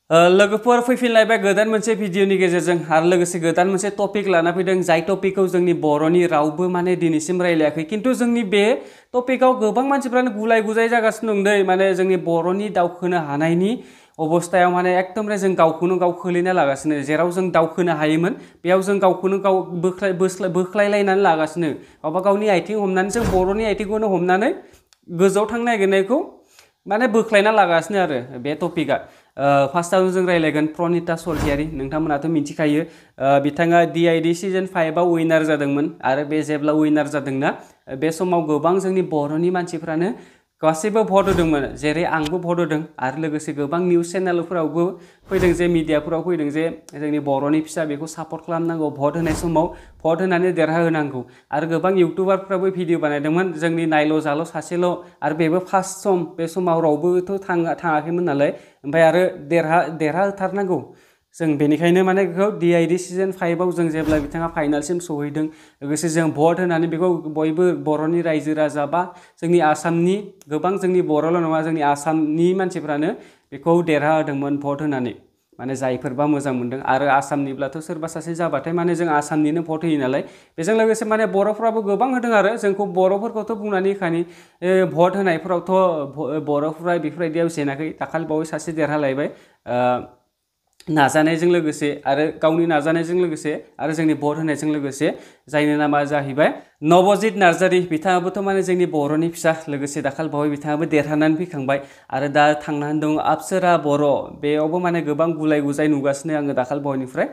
लोगोफोर फैफिनलायबाय गोदान मोनसे भिडिअनि गेजेरजों आरो लोगोसे गोदान मोनसे टपिक लाना फैदों जाय टपिकखौ जोंनि बर'नि रावबो माने दिनैसिम रायलायाखै खिन्थु जोंनि बे टपिकआव गोबां मानसिफ्रानो गुलाय गुजाय जागासिनो दं दै माने जोंनि बर'नि दावखोनो हानायनि अबस्थायाव माने एकदमरे जों गावखौनो गाव खोलैना लागासिनो जेराव जों दावखोनो हायोमोन बेयाव जों गावखौनो गाव बोख्लायलायनानै लागासिनो गावबा गावनि आथिं हमनानै जों बर'नि आथिंखौनो हमनानै गोजौआव थांनो नागिरनायखौ माने बोख्लायना लागासिनो आरो बे टपिकआ फार्स्टआवनो जों रायलायगोन प्रनिता स्वर्गियारी नोंथांमोनाथ' मिथिखायो बिथाङा DID सिजन 5आव उइनार जादोंमोन आरो बे जेब्ला उइनार जादोंना बे समाव गोबां जोंनि बर'नि मानसिफ्रानो गासैबो भट होदोंमोन जेरै आंबो भट होदों आरो लोगोसे गोबां निउज चेनेलफोरावबो फैदों जे मिडियाफोराव फैदों जे जोंनि बर'नि फिसा बेखौ सापर्ट खालामनांगौ भट होनाय समाव भट होनानै देरहाहोनांगौ आरो गोबां इउटुबारफ्राबो भिडिअ बानायदोंमोन जोंनि नायल' जाल' सासेल' आरो बेबो फार्स्ट सम बे समाव रावबोथ' थाङाखैमोन नालाय ओमफ्राय आरो देरहाथारनांगौ जों बेनिखायनो माने बेखौ DID सिजन 5आव जों जेब्ला बिथाङा फाइनालसिम सहैदों लोगोसे जों भट होनानै बेखौ बयबो बर'नि रायजो राजा बा जोंनि आसामनि गोबां जोंनि बर'ल' नङा जोंनि आसामनि मानसिफ्रानो बेखौ देरहाहोदोंमोन भट होनानै माने जायफोरबा मोजां मोनदों आरो आसामनिब्लाथ' सोरबा सासे जाबाथाय माने जों आसामनिनो भट होयो नालाय बेजों लोगोसे माने बर'फ्राबो गोबां होदों आरो जोंखौ बर'फोरखौथ' बुंनानै खानि भट होनायफोरावथ' बर'फ्रा बेफोरबायदियाव जेनाखै दाखालि बावै सासे देरहालायबाय नाजानायजों लोगोसे आरो गावनि नाजानायजों लोगोसे आरो जोंनि भट होनायजों लोगोसे जायनि नामा जाहैबाय नबजित नार्जारी बिथाङाबोथ' माने जोंनि बर'नि फिसा लोगोसे दाखालि बावै बिथाङाबो देरहानानै फैखांबाय आरो दा थांनानै दं अप्सरा बर' बेयावबो माने गोबां गुलाय गुजाय नुगासिनो आङो दाखालि बावैनिफ्राय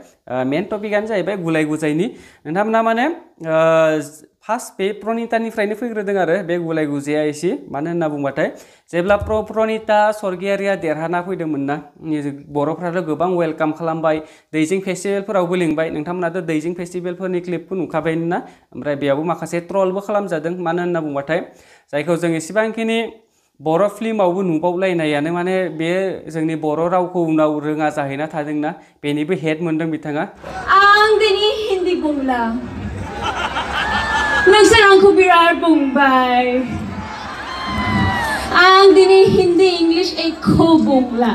मेन टपिकआनो जाहैबाय गुलाय गुजायनि नोंथांमोना माने फार्स्ट बे प्रनितानिफ्रायनो फैग्रोदों आरो बे गुलाय गुजाया एसे मानो होनना बुंबाथाय जेब्ला प्रनिता स्वर्गियारिया देरहाना फैदोंमोन ना बर'फ्राथ' गोबां वेलकाम खालामबाय दैजिं फेस्टिभेलफोरावबो लिंबाय नोंथांमोनाथ' दैजिं फेस्टिभेलफोरनि क्लिपखौ नुखाबायनो ना ओमफ्राय बेयावबो माखासे ट्रलबो खालामजादों मानो होनना बुंबाथाय जायखौ जों एसेबांखिनि बर' फिल्मावबो नुबावलायनायानो माने बे जोंनि बर' रावखौ उनाव रोङा जाहैना थादोंना बेनिबो हेड मोनदों बिथाङा आं दिनै हिन्दी बुंला नोंसोर आंखौ बिराद बुंबाय आं दिनै हिन्दी इंलिश एख' बुंला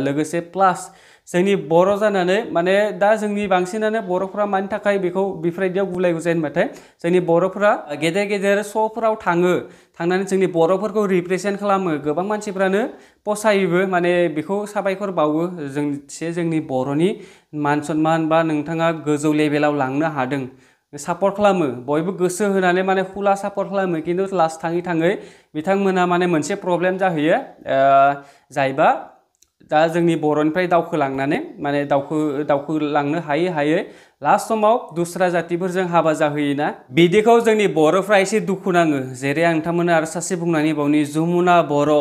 लोगोसे प्लास जोंनि बर' जानानै माने दा जोंनि बांसिनानो बर'फ्रा मानि थाखाय बेखौ बेफोरबायदियाव गुलाय गुजाय होनबाथाय जोंनि बर'फ्रा गेदेर गेदेर श'फोराव थांनानै जोंनि बर'फोरखौ रिप्रेजेन्ट खालामो गोबां मानसिफ्रानो पसायोबो माने बेखौ साबायखर बावो जोंनि बर'नि मान सन्मान बा नोंथाङा गोजौ लेभेलाव लांनो हादों सापर्ट खालामो बयबो गोसो होनानै माने खुला सापर्ट खालामो खिन्थु लास्ट थाङै बिथांमोना माने मोनसे प्रब्लेम जाहैयो जायबा दा जोंनि बर'निफ्राय दावखोलांनानै माने दावखोलांनो हायै लास्ट समाव दस्रा जातिफोरजों हाबा जाहैयोना बिदिखौ जोंनि बर'फ्रा एसे दुखु नाङो जेरै आं नोंथांमोननो आरो सासे बुंनानै बावनि जमुना बर'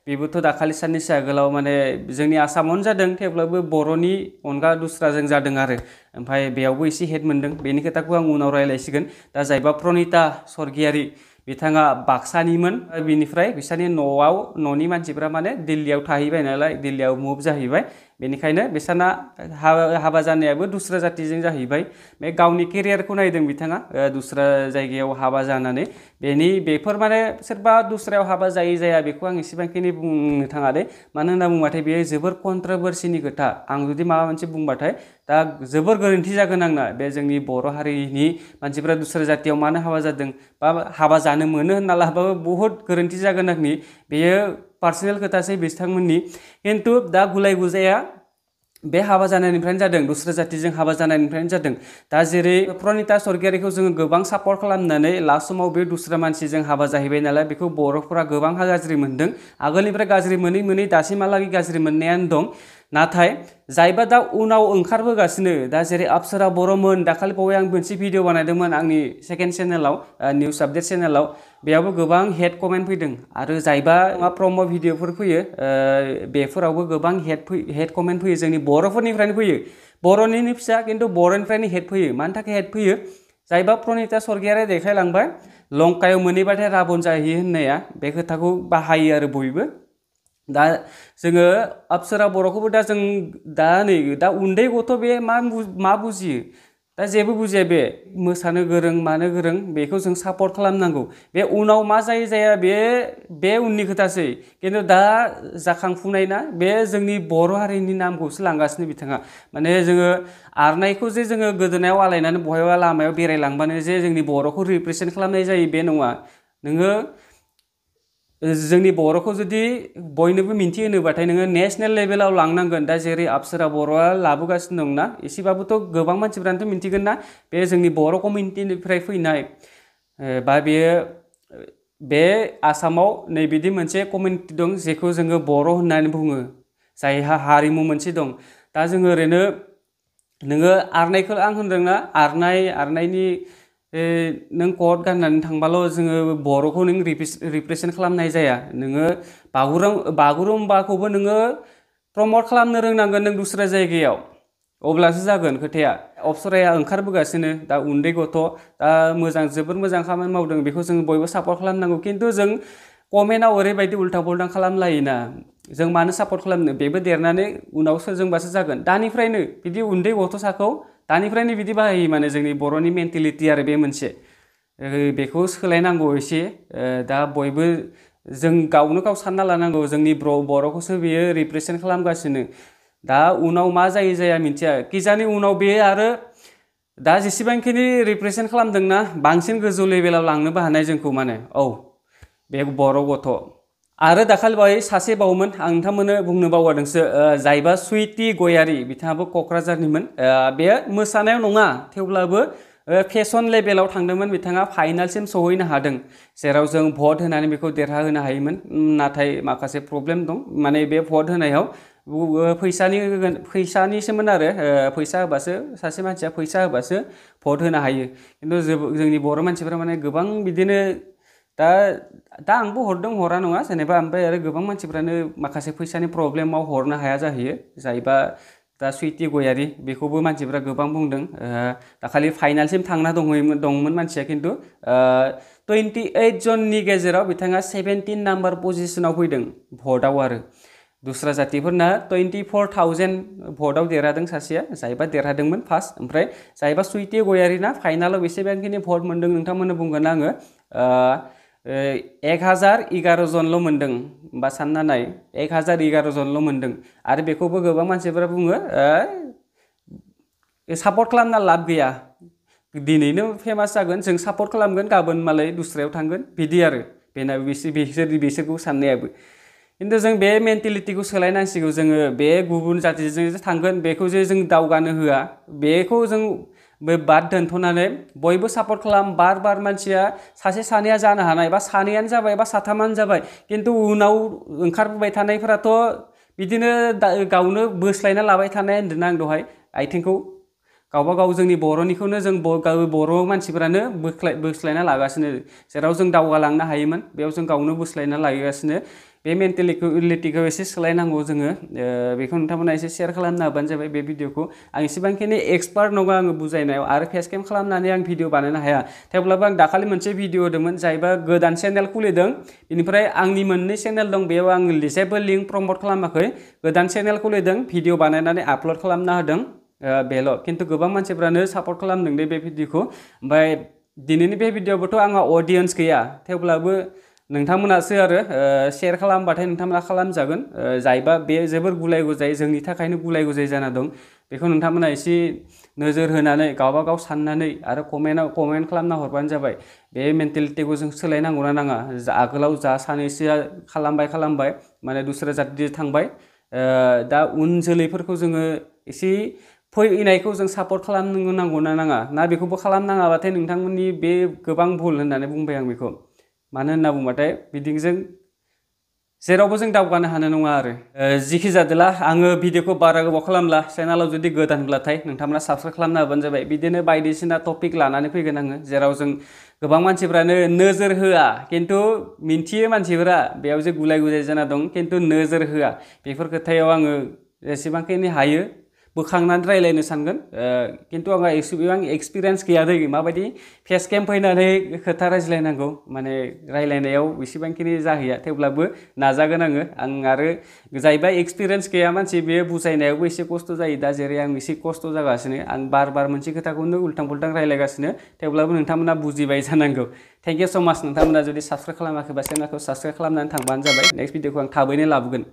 बेबोथ' दाखालि साननैसो आगोलाव माने जोंनि आसामावनो जादों थेवब्लाबो बर'नि अनगा दस्राजों जादों आरो ओमफ्राय बेयावबो एसे हेड मोनदों बेनि खोथाखौ आं उनाव रायलायसिगोन दा जायबा प्रनिता स्वर्गियारी बिथाङा बाक्सानिमोन बिनिफ्राय बिसोरनि न'नि मानसिफ्रा माने दिल्लीयाव थाहैबाय नालाय दिल्लीयाव मुभ जाहैबाय बेनिखायनो बिसोरना हाबा जानायाबो दस्रा जातिजों जाहैबाय बे गावनि केरियारखौ नायदों बिथाङा दस्रा जायगायाव हाबा जानानै बेफोर माने सोरबा दस्रायाव हाबा जाया बेखौ आं एसेबांखिनि बुंनो थाङा दे मानो होनना बुंबाथाय बेयो जोबोर कन्ट्रभारसिनि खोथा आं जुदि माबा मोनसे बुंबाथाय दा जोबोर गोरोन्थि जागोन आंना बे जोंनि बर' हारिनि मानसिफ्रा दस्रा जातियाव मानो हाबा जादों बा हाबा जानो मोनो होनना लाबाबो बहुद गोरोन्थि जागोन आंनि बेयो पार्सनेल खोथासै बिथांमोननि खिन्थु दा गुलाय गुजाया बे हाबा जानायनिफ्रायनो जादों दस्रा जातिजों हाबा जानायनिफ्रायनो जादों दा जेरै प्रनिता स्वर्गियारीखौ जोङो गोबां सापर्ट खालामनानै लास्ट समाव बे दस्रा मानसिजों हाबा जाहैबाय नालाय बेखौ बर'फोरा गोबां गाज्रि मोनदों आगोलनिफ्राय गाज्रि मोनै दासिमहालागै गाज्रि मोननायानो दं नाथाय जायबा दा उनाव ओंखारबोगासिनो दा जेरै अप्सरा बर'मोन दाखालि बावै आं मोनसे भिडिअ बानायदोंमोन आंनि सेकेन्ड चेनेलाव निउज आपडेट चेनेलाव बेयावबो गोबां हेड कमेन्ट फैदों आरो जायबा प्रम' भिडिअफोर फैयो बेफोरावबो गोबां हेड कमेन्ट फैयो जोंनि बर'फोरनिफ्रायनो फैयो बर'निनो फिसा खिन्थु बर'निफ्रायनो हेड फैयो मानि थाखाय हेड फैयो जायबा प्रनिता स्वर्गियारिया देखायलांबाय लंकायाव मोनहैबाथाय राबन जाहैयो होननाया बे खोथाखौ बाहायो आरो बयबो दा जोङो अप्सरा बर'खौबो दा जों दा उन्दै गथ' बे मा बुजियो दा जेबो बुजिया बे मोसानो गोरों मानो गोरों बेखौ जों सापर्ट खालामनांगौ बे उनाव मा जायो जाया बे उननि खोथासै खिन्थु दा जाखांफुनाय ना बे जोंनि बर' हारिनि नामखौसो लांगासिनो बिथाङा माने जोङो आरनायखौ जे जोङो गोदोनायाव आलायनानै बहायबा लामायाव बेरायलांबानो जे जोंनि बर'खौ रिप्रेजेन्ट खालामनाय जायो बे नङा नोङो जोंनि बर'खौ जुदि बयनोबो मिन्थिहोनोबाथाय नोङो नेसनेल लेभेलाव लांनांगोन दा जेरै अप्सरा बर'आ लाबोगासिनो दंना एसेबाबोथ' गोबां मानसिफ्रानोथ' मिन्थिगोन ना बे जोंनि बर' कमिउनिटिनिफ्राय फैनाय बा बेयो बे आसामाव नैबिदि मोनसे कमिउनिटि दं जेखौ जोङो बर' होननानै बुङो जायहा हारिमु मोनसे दं दा जोङो ओरैनो नोङो आरनायखौ आं होनदोंना आरनायनि नों कट गाननानै थांबाल' जोङो बर'खौ नों रिप्रेजेन्ट खालामनाय जाया नोङो बागुरुम्बाखौबो नोङो प्रमट खालामनो रोंनांगोन नों दस्रा जायगायाव अब्लासो जागोन खोथाया अप्सराया ओंखारबोगासिनो दा उन्दै गथ' दा जोबोर मोजां खामानि मावदों बेखौ जों बयबो सापर्ट खालामनांगौ खिन्थु जों कमेन्टआव ओरैबायदि उल्था पुल्था खालामलायोना जों मानो सापर्ट खालामनो बेबो देरनानै उनाव सोरजोंबासो जागोन दानिफ्रायनो बिदि उन्दै गथ'साखौ दानिफ्रायनो बिदि बाहायो माने जोंनि बर'नि मेन्टेलिटि आरो बे मोनसे बेखौ सोलायनांगौ एसे दा बयबो जों गावनो गाव सानना लानांगौ जोंनि बर'खौसो बेयो रिप्रेजेन्ट खालामगासिनो दा उनाव मा जायो जाया मिथिया किजानि उनाव बे आरो दा जेसेबांखिनि रिप्रेजेन्ट खालामदोंना बांसिन गोजौ लेभेलाव लांनोबो हानाय जोंखौ माने बे बर' गथ' आरो दाखालि बावै सासे बावमोन आं नोंथांमोननो बुंनो बावगारदोंसो जायबा सुइटि गयारि बिथाङाबो क'क्राझारनिमोन बे मोसानायाव नङा थेवब्लाबो फेसन लेभेलाव थांदोंमोन बिथाङा फाइनालसिम सहैनो हादों जेराव जों भट होनानै बेखौ देरहाहोनो हायोमोन नाथाय माखासे प्रब्लेम दं माने बे भट होनायाव फैसानिसोमोन आरो फैसा होबासो सासे मानसिया फैसा होबासो भट होनो हायो खिन्थु जोंनि बर' मानसिफ्रा माने गोबां बिदिनो दा आंबो हरदों हरा नङा जेनेबा ओमफ्राय आरो गोबां मानसिफ्रानो माखासे फैसानि प्रब्लेमाव हरनो हाया जाहैयो जायबा दा सुइटि गयारि बेखौबो मानसिफ्रा गोबां बुंदों दाखालि फाइनालसिम थांना दंमोन मानसिया खिन्थु 28 जननि गेजेराव बिथाङा 17 नाम्बार पजिसनाव फैदों भटआव आरो दस्रा जातिफोरना 24,000 भटआव देरहादों सासेया जायबा देरहादोंमोन फार्स्ट ओमफ्राय जायबा सुइटि गयारिना फाइनालाव बेसेबांखिनि भट मोन्दों नोंथांमोननो बुंगोन आङो 1011 जनल' मोन्दों बा सानना नाय 1011 जनल' मोन्दों आरो बेखौबो गोबां मानसिफोरा बुङो सापर्ट खालामना लाब गैया दिनैनो फेमास जागोन जों सापर्ट खालामगोन गाबोन मालाय दस्रायाव थांगोन बिदि आरो बेना बिसोरखौ साननायाबो खिन्थु जों बे मेन्टेलिटिखौ सोलायनांसिगौ जोङो बे गुबुन जातिजों जे थांगोन बेखौ जे जों दावगानो होआ बेखौ जों बाद दोनथ'नानै बयबो सापर्ट खालाम बार मानसिया सासे सानैया जानो हानाय बा सानैयानो जाबाय बा साथामानो जाबाय खिन्थु उनाव ओंखारबोबाय थानायफोराथ' बिदिनो गावनो बोस्लायना लाबाय थानाय होन्दोंना आं दहाय आथिंखौ गावबा गाव जोंनि बर'निखौनो जों बर' मानसिफोरानो बोस्लायना लागासिनो जेराव जों दावगालांनो हायोमोन बेयाव जों गावनो बोस्लायना लागासिनो बे मेन्टेलिटिखौ एसे सोलायनांगौ जोङो बेखौ नोंथांमोना एसे शेयार खालामना होबानो जाबाय बे भिडिअखौ आं एसेबांखिनि एक्सपार्ट नङा आङो बुजायनायाव आरो फेस केम खालामनानै आं भिडिअ बानायनो हाया थेवब्लाबो आं दाखालि मोनसे भिडिअ होदोंमोन जायबा गोदान चेनेल खुलिदों बेनिफ्राय आंनि मोननै चेनेल दं बेयाव आं जेबो लिंक प्रमट खालामाखै गोदान चेनेल खुलिदों भिडिअ बानायनानै आपल'ड खालामना होदों बेल' खिन्थु गोबां मानसिफ्रानो सापर्ट खालामदों दे बे भिडिअखौ ओमफ्राय दिनैनि बे भिडिअआवबोथ' आंहा अडियन्स गैया थेवब्लाबो नोंथांमोनासो आरो शेयार खालामबाथाय नोंथांमोना खालामजागोन जायबा बे जोबोर गुलाय गुजाय जोंनि थाखायनो गुलाय गुजाय जाना दं बेखौ नोंथांमोना एसे नोजोर होनानै गावबा गाव साननानै आरो कमेन्ट खालामना हरबानो जाबाय बे मेन्टेलिटिखौ जों सोलायनांगौना नाङा आगोलाव जा सानैसोआ खालामबाय माने दस्रा जाति थांबाय दा उन जोलैफोरखौ जोङो एसे फैनायखौ जों सापर्ट खालामनांगौना नाङा ना बेखौबो खालामनाङाबाथाय नोंथांमोननि बे गोबां भुल होननानै बुंबाय आं बेखौ मानो होनना बुंबाथाय बिदिजों जेरावबो जों दावगानो हानाय नङा आरो जिखि जादोला आङो भिडिअखौ बारा गोबाव खालामला चेनेलाव जुदि गोदानब्लाथाय नोंथांमोना साबस्क्राइब खालामना होबानो जाबाय बिदिनो बायदिसिना टपिक लानानै फैगोन आङो जेराव जों गोबां मानसिफ्रानो नोजोर होआ खिन्थु मिन्थियो मानसिफोरा बेयाव जे गुलाय गुजाय जाना दं खिन्थु नोजोर होआ बेफोर खोथायाव आङो जेसेबांखिनि हायो बोखांनानै रायलायनो सानगोन खिन्थु आंहा एसेबां एक्सपिरियेन्स गैया दै माबायदि फेस केम फैनानै खोथा रायज्लायनांगौ माने रायलायनायाव एसेबांखिनि जाहैया थेवब्लाबो नाजागोन आं आरो जायबा एक्सपिरियेन्स गैया मानसि बे बुजायनायावबो एसे खस्थ' जायो दा जेरै आं एसे खस्थ' जागासिनो आं बार मोनसे खोथाखौनो उल्टां पुल्टां रायलायगासिनो थेवब्लाबो नोंथांमोना बुजिबाय जानांगौ थेंक इउ स' माच नोंथांमोना जुदि साबस्क्राइब खालामाखैबा चेनेलखौ साबस्क्राइब खालामनानै थांबानो जाबाय नेक्स्ट भिडिअखौ आं थाबैनो लाबोगोन